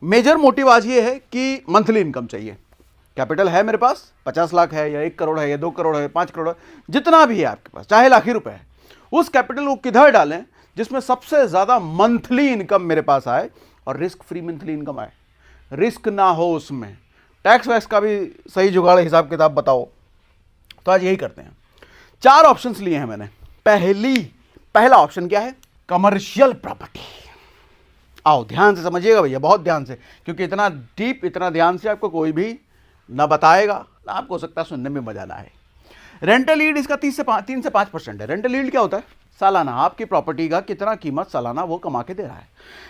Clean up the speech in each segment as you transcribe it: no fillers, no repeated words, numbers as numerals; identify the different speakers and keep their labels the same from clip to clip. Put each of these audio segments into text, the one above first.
Speaker 1: Major motive आज ये है कि मंथली इनकम चाहिए। कैपिटल है मेरे पास 50 लाख है या 1 करोड़ है या 2 करोड़ है 5 करोड़ है, जितना भी है आपके पास, चाहे लाख ही रुपए है, उस कैपिटल को किधर डालें जिसमें सबसे ज्यादा मंथली इनकम मेरे पास आए और रिस्क फ्री मंथली इनकम आए, रिस्क ना हो उसमें, टैक्स वैक्स का भी सही जुगाड़ हिसाब किताब बताओ। तो आज यही करते हैं। 4 ऑप्शंस लिए हैं मैंने। पहला ऑप्शन क्या है? Commercial property. आओ ध्यान से समझिएगा भैया, बहुत ध्यान से, क्योंकि इतना डीप, इतना ध्यान से आपको कोई भी ना बताएगा, ना आपको हो सकता है सुनने में मजा ना आए। रेंटल यील्ड इसका 3 से 5% है। रेंटल यील्ड क्या होता है? सालाना आपकी प्रॉपर्टी का कितना कीमत सालाना वो कमा के दे रहा है।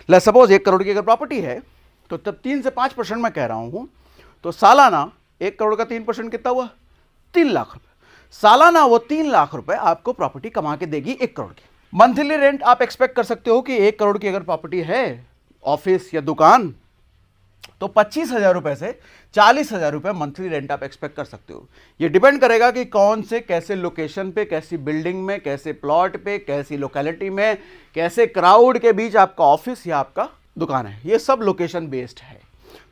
Speaker 1: ले सपोज 1 करोड़ की अगर प्रॉपर्टी है तो तब 3 से 5% मैं कह रहा हूं, तो सालाना 1 करोड़ का 3% कितना हुआ? 3 लाख रुपए। सालाना वो 3 लाख रुपए आपको प्रॉपर्टी कमा के देगी 1 करोड़ की। मंथली रेंट आप एक्सपेक्ट कर सकते हो कि 1 करोड़ की अगर प्रॉपर्टी है, ऑफिस या दुकान, तो 25,000 रुपए से 40,000 रुपए मंथली रेंट आप एक्सपेक्ट कर सकते हो। ये डिपेंड करेगा कि कौन से कैसे लोकेशन पे, कैसी बिल्डिंग में, कैसे प्लॉट पे, कैसी लोकेलिटी में, कैसे क्राउड के बीच आपका ऑफिस या आपका दुकान है। ये सब लोकेशन बेस्ड है।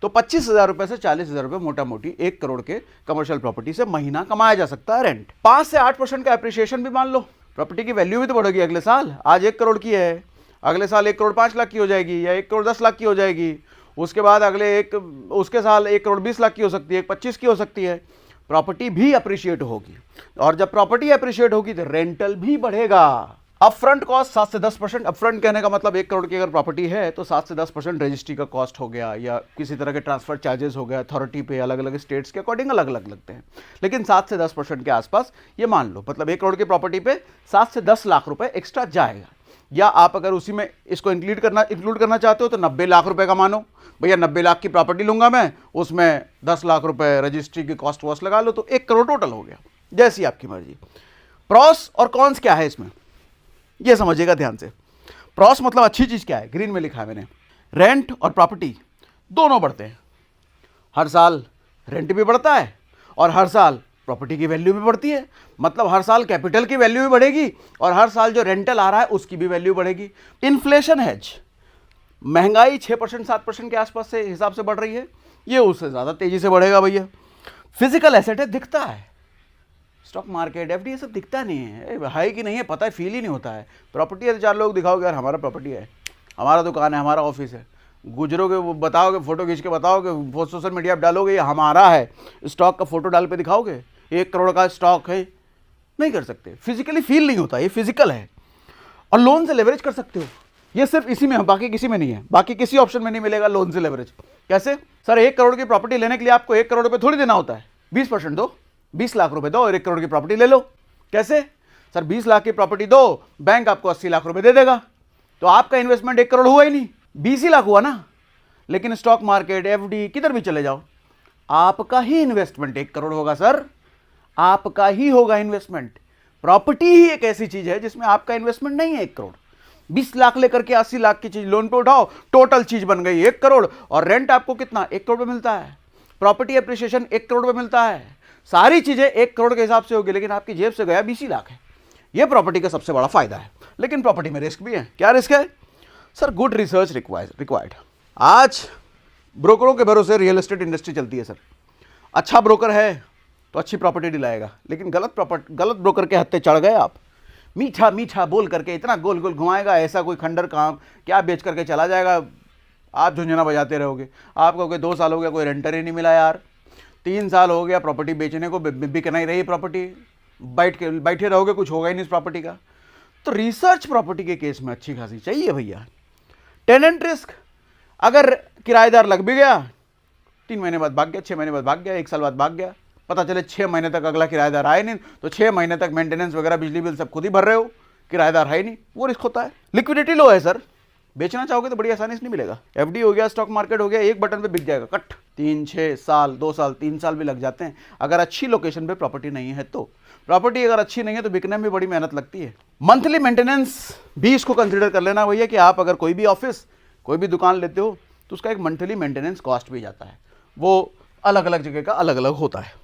Speaker 1: तो 25,000 रुपए से 40,000 रुपए मोटा मोटी 1 करोड़ के कमर्शियल प्रॉपर्टी से महीना कमाया जा सकता है रेंट। 5 से 8% का एप्रिसिएशन भी मान लो, प्रॉपर्टी की वैल्यू भी तो बढ़ेगी अगले साल। आज 1 करोड़ की है, अगले साल 1 करोड़ 5 लाख की हो जाएगी या 1 करोड़ 10 लाख की हो जाएगी। उसके बाद उसके साल 1 करोड़ 20 लाख की हो सकती है, 25 की हो सकती है। प्रॉपर्टी भी अप्रिशिएट होगी, और जब प्रॉपर्टी अप्रिशिएट होगी तो रेंटल भी बढ़ेगा। अपफ्रंट कॉस्ट 7 से 10%। अपफ्रंट कहने का मतलब 1 करोड़ की अगर प्रॉपर्टी है तो 7 से 10% रजिस्ट्री का कॉस्ट हो गया, या किसी तरह के ट्रांसफर चार्जेस हो गया। अथॉरिटी पे अलग अलग स्टेट्स के अकॉर्डिंग अलग अलग लगते हैं, लेकिन 7 से 10% के आसपास ये मान लो। मतलब 1 करोड़ की प्रॉपर्टी पे 7 से 10 लाख रुपए एक्स्ट्रा जाएगा। या आप अगर उसी में इसको इंक्लूड करना चाहते हो तो 90 लाख रुपए का मानो, भैया 90 लाख की प्रॉपर्टी लूंगा मैं, उसमें 10 लाख रुपए रजिस्ट्री की कॉस्ट वॉस्ट लगा लो, तो 1 करोड़ टोटल हो गया। जैसी आपकी मर्जी। प्रॉस और कॉन्स क्या है इसमें, ये समझिएगा ध्यान से। प्रॉस मतलब अच्छी चीज क्या है, ग्रीन में लिखा है मैंने। रेंट और प्रॉपर्टी दोनों बढ़ते हैं, हर साल रेंट भी बढ़ता है और हर साल प्रॉपर्टी की वैल्यू भी बढ़ती है। मतलब हर साल कैपिटल की वैल्यू भी बढ़ेगी और हर साल जो रेंटल आ रहा है उसकी भी वैल्यू बढ़ेगी। इन्फ्लेशन हेज, महंगाई 6% 7% के आसपास से हिसाब से बढ़ रही है, ये उससे ज़्यादा तेजी से बढ़ेगा भैया। फिजिकल एसेट है, दिखता है, स्टॉक मार्केट, एफडी, ये सब दिखता नहीं है कि नहीं है पता है, फील ही नहीं होता है। प्रॉपर्टी है तो 4 लोग दिखाओगे यार हमारा प्रॉपर्टी है, हमारा दुकान है, हमारा ऑफिस है, गुजरोगे वो बताओगे, फोटो खींच के बताओगे, सोशल मीडिया पर डालोगे ये हमारा है, स्टॉक का फोटो डाल पे दिखाओगे 1 करोड़ का स्टॉक है, नहीं कर सकते। फिजिकली फील नहीं होता, ये फिजिकल है। और लोन से लेवरेज कर सकते हो, ये सिर्फ इसी में है, बाकी किसी में नहीं है, बाकी किसी ऑप्शन में नहीं मिलेगा लोन से लेवरेज। कैसे सर? 1 करोड़ की प्रॉपर्टी लेने के लिए आपको 1 करोड़ रुपए थोड़ी देना होता है, 20% दो, 20 लाख रुपए दो और 1 करोड़ की प्रॉपर्टी ले लो। कैसे सर? 20 लाख की प्रॉपर्टी दो, बैंक आपको 80 लाख रुपए दे देगा, तो आपका इन्वेस्टमेंट 1 करोड़ हुआ ही नहीं, 20 ही लाख हुआ ना। लेकिन स्टॉक मार्केट, एफडी, किधर भी चले जाओ, आपका ही इन्वेस्टमेंट 1 करोड़ होगा सर, आपका ही होगा इन्वेस्टमेंट। प्रॉपर्टी ही एक ऐसी चीज है जिसमें आपका इन्वेस्टमेंट नहीं है 1 करोड़। 20 लाख लेकर के 80 लाख की चीज लोन पे उठाओ, टोटल चीज बन गई 1 करोड़, और रेंट आपको कितना 1 करोड़ पे मिलता है, प्रॉपर्टी एप्रिसिएशन 1 करोड़ पे मिलता है, सारी चीजें 1 करोड़ के हिसाब से होगी, लेकिन आपकी जेब से गया 20 ही लाख है। यह प्रॉपर्टी का सबसे बड़ा फायदा है। लेकिन प्रॉपर्टी में रिस्क भी है। क्या रिस्क है सर? Good research required. आज ब्रोकरों के भरोसे रियल एस्टेट इंडस्ट्री चलती है सर। अच्छा ब्रोकर है तो अच्छी प्रॉपर्टी दिलाएगा, लेकिन गलत ब्रोकर के हत्थे चढ़ गए आप, मीठा मीठा बोल करके इतना गोल गोल घुमाएगा, ऐसा कोई खंडर काम क्या बेच करके चला जाएगा, आप झुंझुना बजाते रहोगे। आप कहोगे 2 साल हो गया कोई रेंटर ही नहीं मिला यार, 3 साल हो गया प्रॉपर्टी बेचने को, बिक नहीं रही प्रॉपर्टी, बैठे रहोगे, कुछ होगा ही नहीं इस प्रॉपर्टी का। तो रिसर्च प्रॉपर्टी के केस में अच्छी खासी चाहिए भैया। टेनेंट रिस्क, अगर किराएदार लग भी गया, 3 महीने बाद भाग गया, 6 महीने बाद भाग गया, 1 साल बाद भाग गया, पता चले 6 महीने तक अगला किराएदार आए नहीं, तो 6 महीने तक मेंटेनेंस वगैरह बिजली बिल सब खुद ही भर रहे हो, किराएदार है ही नहीं, वो रिस्क होता है। लिक्विडिटी लो है सर, बेचना चाहोगे तो बड़ी आसानी से नहीं मिलेगा। एफडी हो गया, स्टॉक मार्केट हो गया, एक बटन पे बिक जाएगा कट। 3 6 साल, 2 साल, 3 साल भी लग जाते हैं अगर अच्छी लोकेशन पे प्रॉपर्टी नहीं है तो। प्रॉपर्टी अगर अच्छी नहीं है तो बिकने में बड़ी मेहनत लगती है। मंथली मेंटेनेंस भी इसको कंसिडर कर लेना भैया कि आप अगर कोई भी ऑफिस, कोई भी दुकान लेते हो तो उसका एक मंथली मेंटेनेंस कॉस्ट भी जाता है, वो अलग अलग जगह का अलग अलग होता है।